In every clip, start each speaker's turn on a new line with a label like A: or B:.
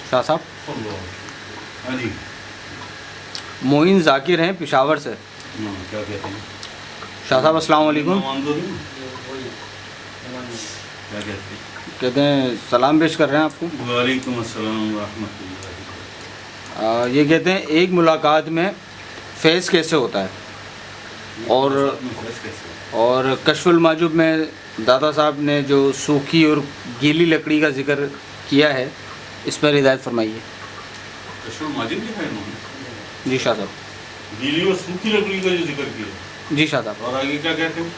A: شاہ صاحب
B: ہاں جی
A: معین ذاکر ہیں پشاور سے.
B: کیا کہتے ہیں
A: شاہ صاحب السلام علیکم.
B: کیا کہتے ہیں؟
A: کہتے ہیں سلام پیش کر رہے ہیں آپ کو.
B: وعلیکم السلام ورحمۃ اللہ.
A: یہ کہتے ہیں ایک ملاقات میں فیض کیسے ہوتا ہے, اور کشف المحجوب میں دادا صاحب نے جو سوکھی اور گیلی لکڑی کا ذکر کیا ہے, اس پر ہدایت فرمائیے.
B: کشف المحجوب لکھا ہے انہوں نے؟
A: جی شاہ صاحب.
B: گیلی اور سوکھی لکڑی کا جو ذکر کیا.
A: جی شاہ صاحب.
B: اور آگے کیا کہتے ہیں؟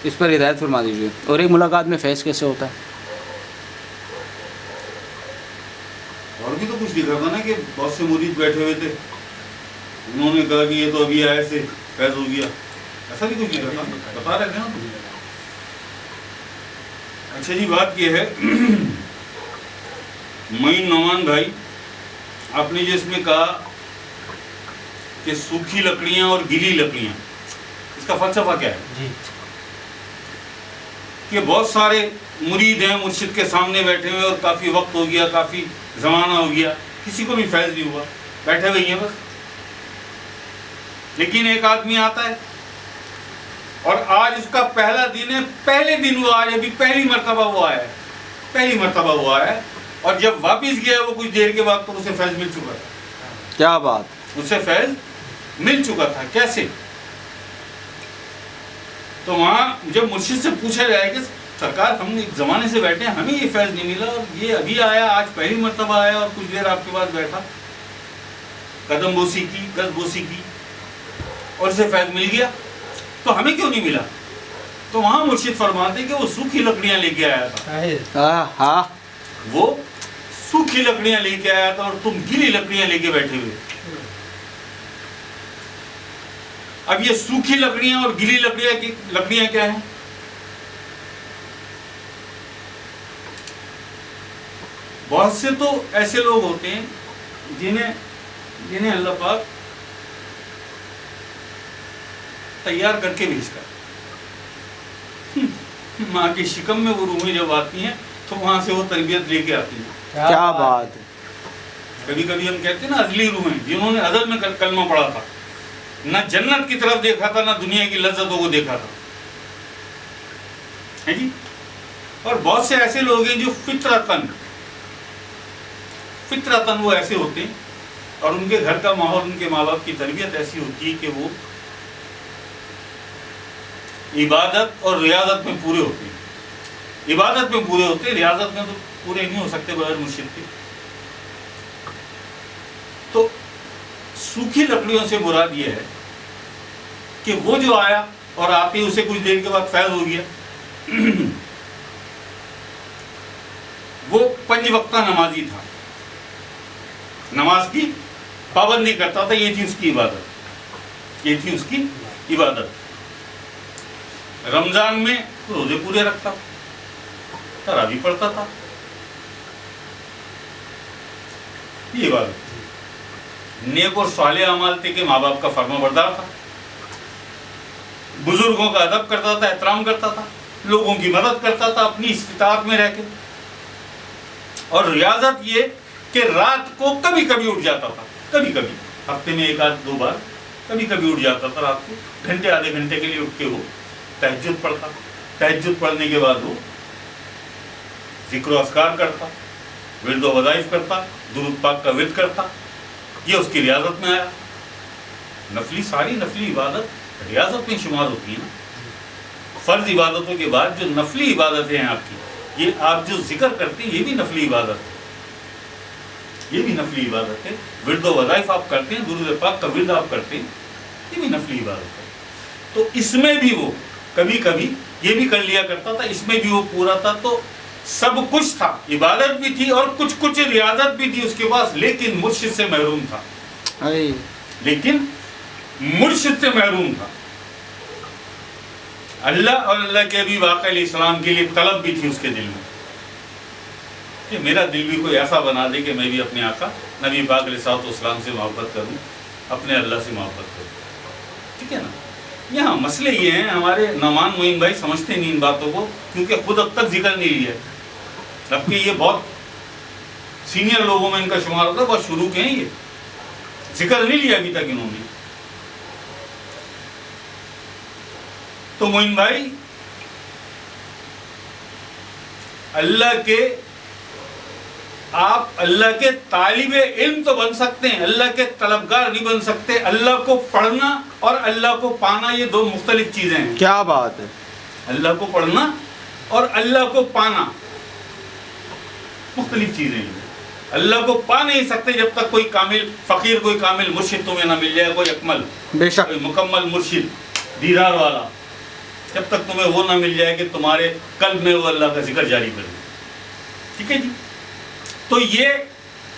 A: اس پر ہدایت فرما دیجیے. اور ایک ملاقات میں فیض کیسے ہوتا ہے؟
B: اور بھی تو کچھ لکھا تھا نا کہ بہت سے مرید بیٹھے ہوئے تھے, انہوں نے کہا کہ یہ تو ابھی آئے سے فیض ہو گیا, ایسا بھی کچھ لکھا تھا, بتا رہے تھے نا. اچھا جی, بات یہ ہے معین نعمان بھائی, آپ نے جو اس میں کہا کہ سوکھی لکڑیاں اور گیلی لکڑیاں, اس کا فلسفہ کیا ہے؟
A: جی.
B: کہ بہت سارے مرید ہیں مرشد کے سامنے بیٹھے ہوئے, اور کافی وقت ہو گیا, کافی زمانہ ہو گیا, کسی کو بھی فیض نہیں ہوا, بیٹھے ہوئے ہیں بس. لیکن ایک آدمی آتا ہے اور آج اس کا پہلا دن ہے, پہلے دن وہ آج ابھی پہلی مرتبہ وہ آیا ہے, پہلی مرتبہ وہ آیا ہے, اور جب واپس گیا وہ کچھ دیر کے بعد تو اسے فیض مل چکا تھا.
A: کیا بات.
B: اسے فیض مل چکا تھا. کیسے؟ تو وہاں جب مرشد سے پوچھا جائے کہ سرکار ہم ایک زمانے سے بیٹھے ہیں, ہمیں یہ فیض نہیں ملا, اور یہ ابھی آیا, آج پہلی مرتبہ آیا, اور کچھ دیر آپ کے پاس بیٹھا, قدم بوسی کی, قد بوسی کی, اور اسے فیض مل گیا, تو ہمیں کیوں نہیں ملا؟ تو وہاں مرشد فرماتے کہ وہ سوکھی لکڑیاں لے کے آیا تھا. وہ سوکھی لکڑیاں لے کے آیا تھا, اور تم گیلی لکڑیاں لے کے بیٹھے ہوئے. اب یہ سوکھی لکڑیاں اور گیلی لکڑیاں کیا ہیں؟ بہت سے تو ایسے لوگ ہوتے ہیں جنہیں اللہ پاک تیار کر کے بھیجتا ہے. ماں کی شکم میں وہ روحیں جب آتی ہیں تو وہاں سے وہ تربیت لے کے آتی ہیں.
A: کیا بات ہے.
B: کبھی کبھی ہم کہتے ہیں نا ازلی روحیں, جنہوں نے ازل میں کلمہ پڑھا تھا, نہ جنت کی طرف دیکھا تھا, نہ دنیا کی لذتوں کو دیکھا تھا, ہے جی. اور بہت سے ایسے لوگ ہیں جو فطرتاً وہ ایسے ہوتے ہیں, اور ان کے گھر کا ماحول, ان کے ماں باپ کی تربیت ایسی ہوتی ہے کہ وہ عبادت اور ریاضت میں پورے ہوتے ہیں. عبادت میں پورے ہوتے ہیں, ریاضت میں تو پورے نہیں ہو سکتے بغیر مرشد کے. تو سوکھی لکڑیوں سے مراد یہ ہے کہ وہ جو آیا اور آتے اسے کچھ دیر کے بعد فیض ہو گیا, وہ 5 وقتہ نمازی تھا, نماز کی پابندی کرتا تھا, یہ تھی اس کی عبادت, یہ تھی اس کی عبادت. رمضان میں روزے پورے رکھتا, تراویح پڑھتا تھا, یہ عبادت. نیک اور صالح اعمال تھے کہ ماں باپ کا فرما بردار تھا, بزرگوں کا ادب کرتا تھا, احترام کرتا تھا, لوگوں کی مدد کرتا تھا اپنی استطاعت میں رہ کے. اور ریاضت یہ کہ رات کو کبھی کبھی اٹھ جاتا تھا, کبھی کبھی, ہفتے میں 1-2 بار کبھی کبھی اٹھ جاتا تھا رات کو, گھنٹے آدھے گھنٹے کے لیے اٹھ کے وہ تہجد پڑھتا. تہجد پڑھنے کے بعد وہ ذکر و اذکار کرتا, ورد و وظائف کرتا, درود پاک کا ورد کرتا. یہ اس کی ریاضت میں آیا. ساری نفلی عبادت ریاضت میں شمار ہوتی ہے نا. فرض عبادتوں کے بعد جو نفلی عبادتیں ہیں آپ کی, یہ آپ جو ذکر کرتے ہیں یہ بھی نفلی عبادت ہے, یہ بھی نفلی عبادت ہے. ورد و وظائف آپ کرتے ہیں, درود پاک کا ورد آپ کرتے ہیں, یہ بھی نفلی عبادت ہے. تو اس میں بھی وہ کبھی کبھی یہ بھی کر لیا کرتا تھا, اس میں بھی وہ پورا تھا. تو سب کچھ تھا, عبادت بھی تھی اور کچھ ریاضت بھی تھی اس کے پاس, لیکن مرشد سے محروم تھا. لیکن مرشد سے محروم تھا. اللہ اور اللہ کے بھی آقا علیہ السلام کے لیے طلب بھی تھی اس کے دل میں کہ میرا دل بھی کوئی ایسا بنا دے کہ میں بھی اپنے آقا نبی پاک علیہ السلام سے محبت کروں, اپنے اللہ سے محبت کروں. ٹھیک ہے نا. یہاں مسئلے یہ ہیں, ہمارے نعمان معین بھائی سمجھتے نہیں ان باتوں کو, کیونکہ خود اب تک ذکر نہیں لیا, جبکہ یہ بہت सीनियर लोगों में इनका शुमार होता है, बहुत शुरू के हैं ये, जिक्र नहीं लिया अभी तक इन्होंने। तो मोइन भाई, अल्लाह के, आप अल्लाह के तालिबे इल्म तो बन सकते हैं, अल्लाह के तलबगार नहीं बन सकते। अल्लाह को पढ़ना और अल्लाह को पाना ये दो मुख्तलिफ चीजें हैं।
A: क्या बात है।
B: अल्लाह को पढ़ना और अल्लाह को पाना मुख्तलिफ चीजें हैं। अल्लाह को पा नहीं सकते जब तक कोई कामिल फकीर, कोई कामिल मुर्शिद तुम्हें ना मिल जाए, कोई अकमल,
A: बेशक,
B: कोई मुकम्मल मुर्शिद दीदार वाला, जब तक तुम्हें वो ना मिल जाए कि तुम्हारे कल्ब में वो अल्लाह का जिक्र जारी करे। ठीक है जी। तो ये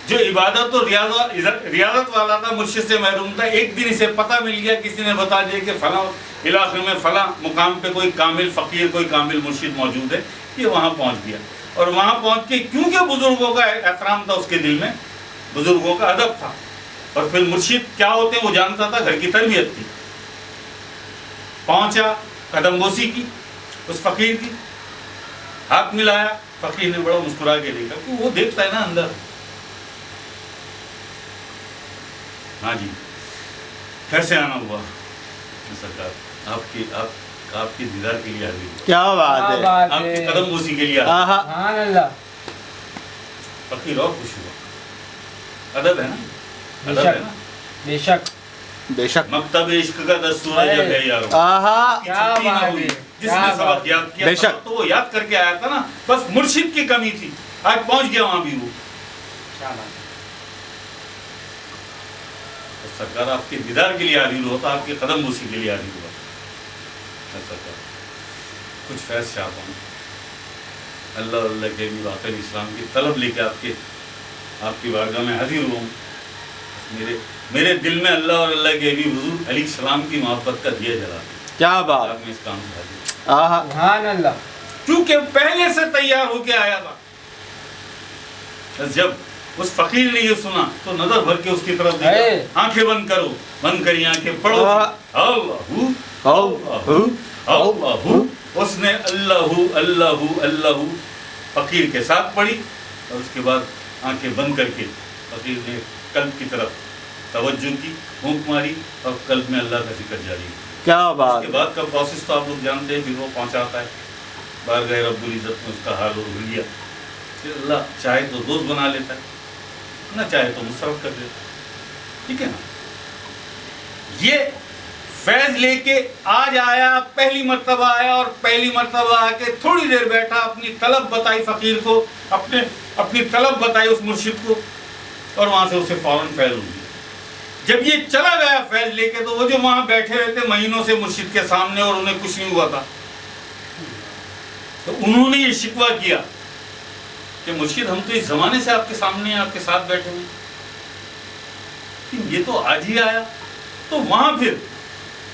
B: जो इबादत और रियाजत वाला था, मुर्शिद से महरूम था, एक दिन इसे पता मिल गया, किसी ने बता दिया कि फला इलाके में फला मुकाम पे कोई कामिल फकीर, कोई कामिल मुर्शिद मौजूद है। ये वहाँ पहुँच गया और वहाँ पहुँच के क्योंकि बुजुर्गों का एहतराम था उसके दिल में, बुजुर्गों का अदब था, और फिर मुर्शिद क्या होते हैं वो जानता था, घर की तरबियत थी। पहुँचा, कदमबोसी की उस फकीर की, हाथ मिलाया, फकीर ने बड़ा मुस्कुरा के देखा, तो वो देखता है ना अंदर। हाँ जी, फिर से आना हुआ सरकार, आपकी दीदार के लिए आ गई।
A: क्या बात है,
B: आपकी कदमबोसी के लिए आ गई। फकीर और खुश हुआ। अदब है ना, अदब है ना।
C: बेशक
A: बेशक।
B: मकतब इश्क का दस्तूर जब है यारो,
C: क्या बात है,
B: जिसने सबक याद किया था तो वो याद करके आया था ना, बस मुर्शिद की कमी थी, आज पहुंच गया वहां भी वो।
C: क्या बात है।
B: तो सरकार आपके दीदार के लिए हाजिर हुआ था, आपके कदम बोसी के लिए हाजिर हुआ। सरकार कुछ फैज चाहता हूँ, अल्लाह अल्लाह के भी वाक़ई इस्लाम की तलब लेके आपकी बारगाह में हाजिर हुआ हूँ। मेरे दिल में अल्लाह और अल्लाह के भी हुजूर अली सलाम की मोहब्बत का दिया जला।
A: क्या बात।
B: में इस काम से हाजिर,
C: सुभान अल्लाह।
B: क्योंकि पहले से तैयार होके आया था। जब उस फकीर ने ये सुना तो नजर भर के उसकी तरफ देखा, आंखें बंद करो, बंद करी आंखें, पढ़ो अल्लाहू अल्लाहू अल्लाहू। उसने अल्लाहू अल्लाहू अल्लाहू फकीर के साथ पढ़ी और उसके बाद आंखें बंद करके फकीर ने कल्ब की तरफ तवज्जो की, फूंक मारी और कल्ब में अल्लाह का जिक्र जारी।
A: क्या बात।
B: उसके बाद का प्रोसेस तो आप लोग जानते हैं, फिर वो पहुंचाता है बारगाह रब्बुल इज़्ज़त में, उसका हाल और हुलिया। फिर अल्लाह चाहे तो दोस्त बना लेता है, ना चाहे तो मुसर्रफ कर देता है। ठीक है ना। ये फैज लेके आज आया, पहली मर्तबा आया और पहली मर्तबा आके थोड़ी देर बैठा, अपनी तलब बताई फकीर को, अपनी तलब बताई उस मुर्शिद को, और वहां से उसे फौरन फैज हो गई। जब ये चला गया फैज लेके, तो वो जो वहां बैठे रहते महीनों से मुर्शिद के सामने और उन्हें कुछ नहीं हुआ था, तो उन्होंने ये शिकवा किया कि मुर्शिद हम तो इस जमाने से आपके सामने आपके साथ बैठे हुए, ये तो आज ही आया। तो वहां फिर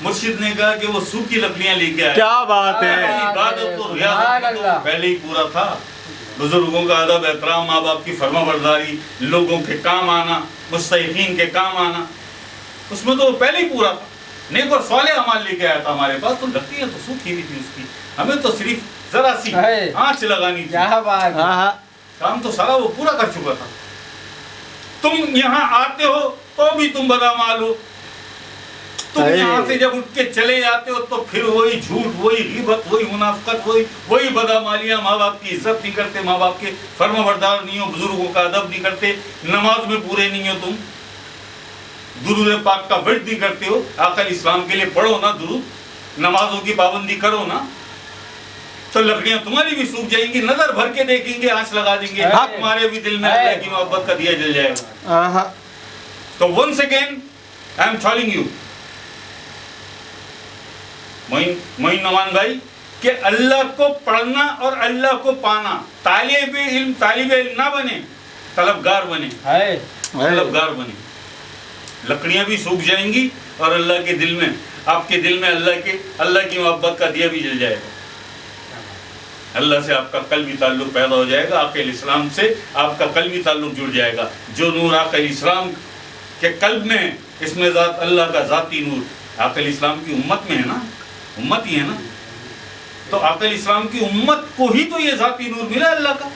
B: मुर्शिद ने कहा कि वो सूखी लकड़ियां लेके आया।
A: क्या बात है।
B: इबादत तो रियाजत तो पहले ही पूरा था। बुजुर्गों का अदब एहतराम, माँ बाप की फरमाबरदारी, लोगों के काम आना, मुस्तहिकीन के काम आना, उसमें तो वो पहले ही पूरा था। नेक और साले अमाल लेके आया था हमारे पास, तो लकड़ियां तो सूखी हुई थी उसकी, हमें तो सिर्फ जरा सी आंच लगानी थी।
C: क्या बात।
B: काम तो सारा वो पूरा कर चुका था। तुम यहाँ आते हो तो भी तुम बदअमाल हो, तुम यहाँ से जब उठ के चले जाते हो तो फिर वही झूठ, वही गिबत, वही मुनाफिकत, वही बदअमालियाँ। माँ बाप की इज्जत नहीं करते, माँ बाप के फर्माबरदार नहीं हो, बुजुर्गों का अदब नहीं करते, नमाज में पूरे नहीं हो, तुम दुरूद पाक का वर्द नहीं करते हो। आखिर इस्लाम के लिए पढ़ो ना दुरूद, नमाजों की पाबंदी करो ना, तो लकड़ियां तुम्हारी भी सूख जाएंगी। नजर भर के देखेंगे, आंच लगा देंगे, तुम्हारे भी दिल में अल्लाह की मोहब्बत का दिया जल जाएगा। तो once again I am telling you Moin Nawan भाई, कि अल्लाह को पढ़ना और अल्लाह को पाना, तालिब इल्म ना बने, तलबगार बने, तलबगार बने। लकड़ियां भी सूख जाएंगी और अल्लाह के दिल में, आपके दिल में अल्लाह की मोहब्बत का दिया भी जल जाएगा। अल्लाह से आपका कल्बी ताल्लुक पैदा हो जाएगा, आक़िल इस्लाम से आपका कल्बी ताल्लुक जुड़ जाएगा। जो नूर आक़िल इस्लाम के कल्ब में है, इसमें ज़ात अल्लाह का ज़ाती नूर आक़िल इस्लाम की उम्मत में है ना, उम्मत ही है ना, तो आक़िल इस्लाम की उम्मत को ही तो ये ज़ाती नूर मिला अल्लाह का।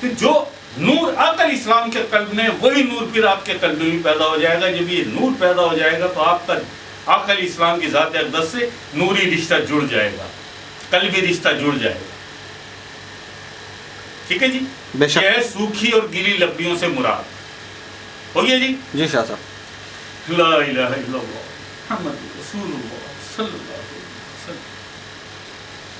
B: کہ جو نور عقل اسلام کے قلب میں، وہی نور پھر آپ کے قلب میں بھی پیدا ہو جائے گا. جب یہ نور پیدا ہو جائے گا تو آپ کا عقل اسلام کی ذات اقدس سے نوری رشتہ جڑ جائے گا، قلبی رشتہ جڑ جائے گا. ٹھیک ہے جی.
A: بے شک.
B: یہ ہے سوکھی اور گیلی لکڑیوں سے مراد. ہو گیا جی.
A: جی شاہ صاحب.
B: لا الہ الا اللہ محمد رسول اللہ صلی اللہ علیہ وسلم.